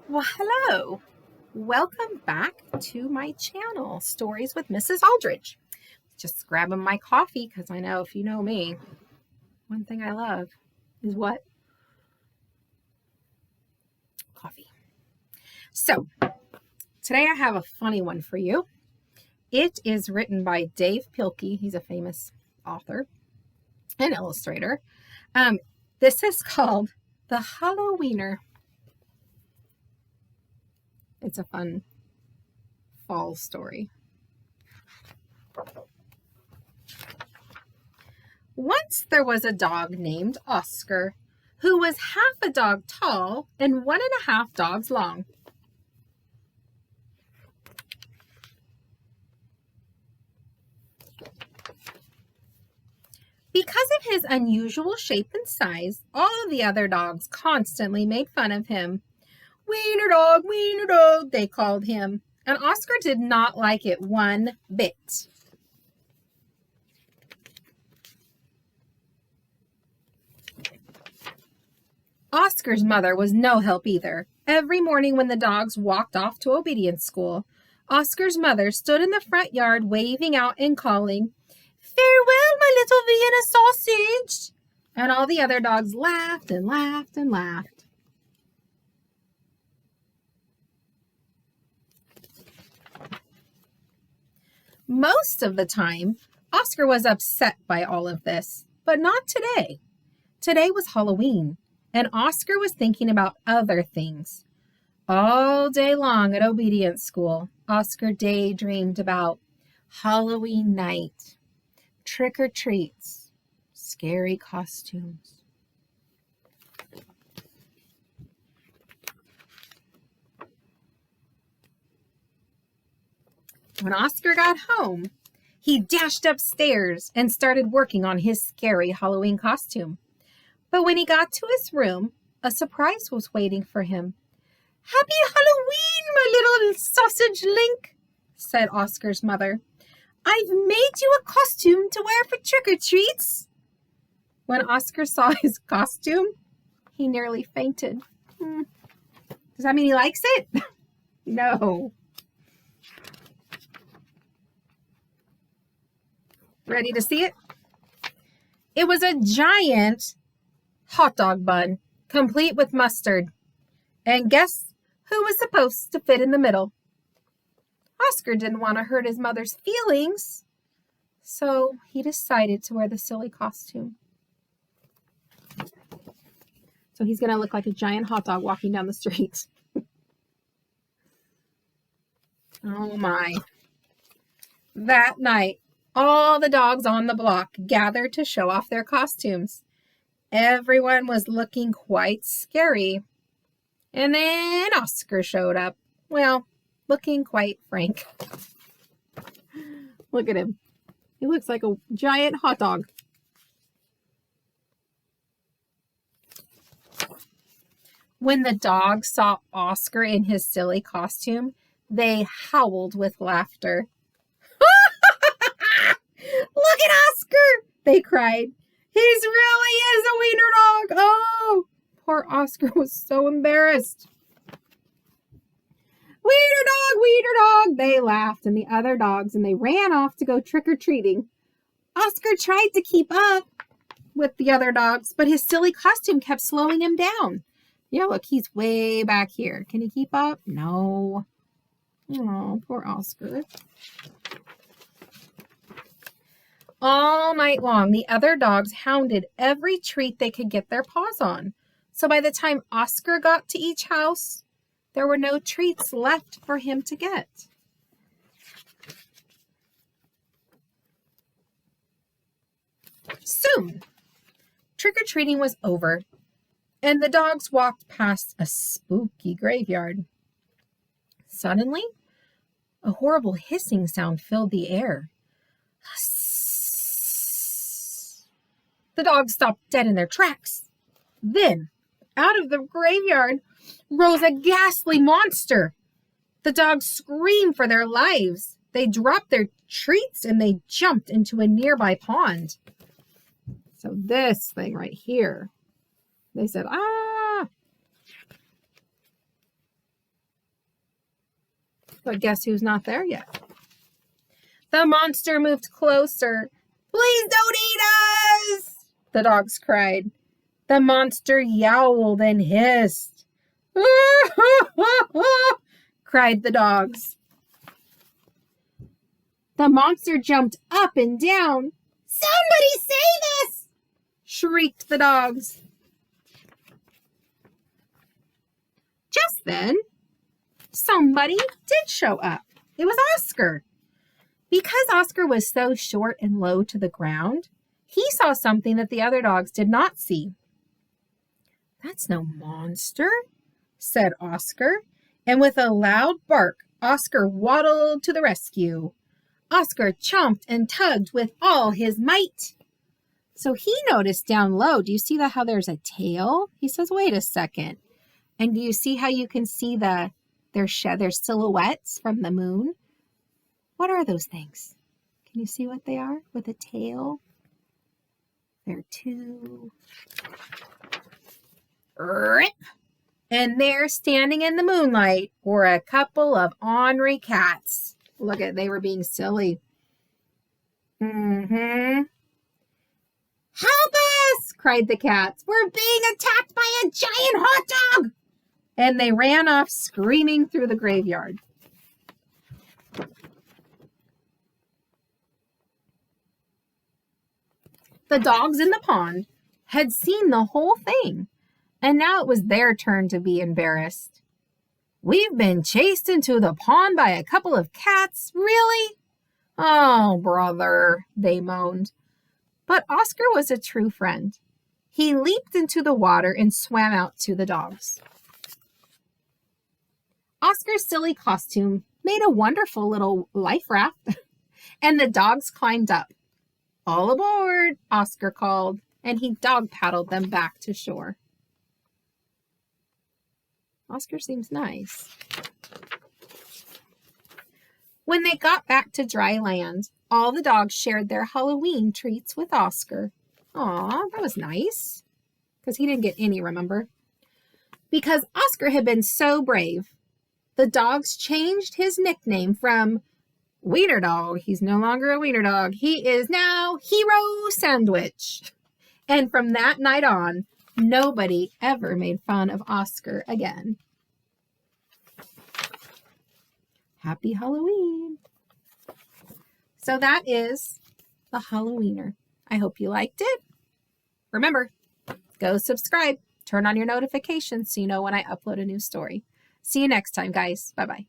Well, hello. Welcome back to my channel, Stories with Mrs. Aldridge. Just grabbing my coffee because I know if you know me, one thing I love is what? Coffee. So, today I have a funny one for you. It is written by Dave Pilkey. He's a famous author and illustrator. This is called the Hallo-Wiener. It's a fun fall story. Once there was a dog named Oscar, who was half a dog tall and 1.5 dogs long. Because of his unusual shape and size, all of the other dogs constantly made fun of him. Wiener dog, they called him, and Oscar did not like it one bit. Oscar's mother was no help either. Every morning when the dogs walked off to obedience school, Oscar's mother stood in the front yard waving out and calling, "Farewell, my little Vienna sausage!" And all the other dogs laughed and laughed and laughed. Most of the time, Oscar was upset by all of this, but not today. Today was Halloween, and Oscar was thinking about other things. All day long at obedience school, Oscar daydreamed about Halloween night, trick-or-treats, scary costumes. When Oscar got home, he dashed upstairs and started working on his scary Halloween costume. But when he got to his room, a surprise was waiting for him. "Happy Halloween, my little sausage link," said Oscar's mother. "I've made you a costume to wear for trick-or-treats." When Oscar saw his costume, he nearly fainted. Does that mean he likes it? No. Ready to see it? It was a giant hot dog bun, complete with mustard. And guess who was supposed to fit in the middle? Oscar didn't want to hurt his mother's feelings, so he decided to wear the silly costume. So he's going to look like a giant hot dog walking down the street. Oh my. That night, all the dogs on the block gathered to show off their costumes. Everyone was looking quite scary. And then Oscar showed up. Well, looking quite frank. Look at him. He looks like a giant hot dog. When the dogs saw Oscar in his silly costume, they howled with laughter. "Look at Oscar!" they cried. "He really is a wiener dog!" Oh, poor Oscar was so embarrassed. Wiener dog, they laughed, and the other dogs, and they ran off to go trick-or-treating. Oscar tried to keep up with the other dogs, but his silly costume kept slowing him down. Yeah, look, he's way back here. Can he keep up? No. Oh, poor Oscar. All night long, the other dogs hounded every treat they could get their paws on. So by the time Oscar got to each house, there were no treats left for him to get. Soon, trick-or-treating was over, and the dogs walked past a spooky graveyard. Suddenly, a horrible hissing sound filled the air. The dogs stopped dead in their tracks. Then, out of the graveyard, rose a ghastly monster. The dogs screamed for their lives. They dropped their treats and they jumped into a nearby pond. So this thing right here, they said, "Ah!" But guess who's not there yet? The monster moved closer. "Please don't eat us!" the dogs cried. The monster yowled and hissed. Cried the dogs. The monster jumped up and down. "Somebody save us!" shrieked the dogs. Just then, somebody did show up. It was Oscar. Because Oscar was so short and low to the ground, he saw something that the other dogs did not see. "That's no monster," said Oscar, and with a loud bark, Oscar waddled to the rescue. Oscar chomped and tugged with all his might. So he noticed down low, do you see how there's a tail? He says, "Wait a second." And do you see how you can see their silhouettes from the moon? What are those things? Can you see what they are with a tail? They're two. Rip. And there, standing in the moonlight, were a couple of ornery cats. Look at, they were being silly. "Help us!" cried the cats. "We're being attacked by a giant hot dog!" And they ran off screaming through the graveyard. The dogs in the pond had seen the whole thing, and now it was their turn to be embarrassed. "We've been chased into the pond by a couple of cats, really? Oh, brother," they moaned. But Oscar was a true friend. He leaped into the water and swam out to the dogs. Oscar's silly costume made a wonderful little life raft, and the dogs climbed up. "All aboard," Oscar called, and he dog paddled them back to shore. Oscar seems nice. When they got back to dry land, all the dogs shared their Halloween treats with Oscar. Aw, that was nice. Because he didn't get any, remember? Because Oscar had been so brave, the dogs changed his nickname from Wiener Dog. He's no longer a Wiener Dog. He is now Hero Sandwich. And from that night on, nobody ever made fun of Oscar again. Happy Halloween. So that is the Hallo-Wiener. I hope you liked it. Remember, go subscribe. Turn on your notifications so you know when I upload a new story. See you next time, guys. Bye-bye.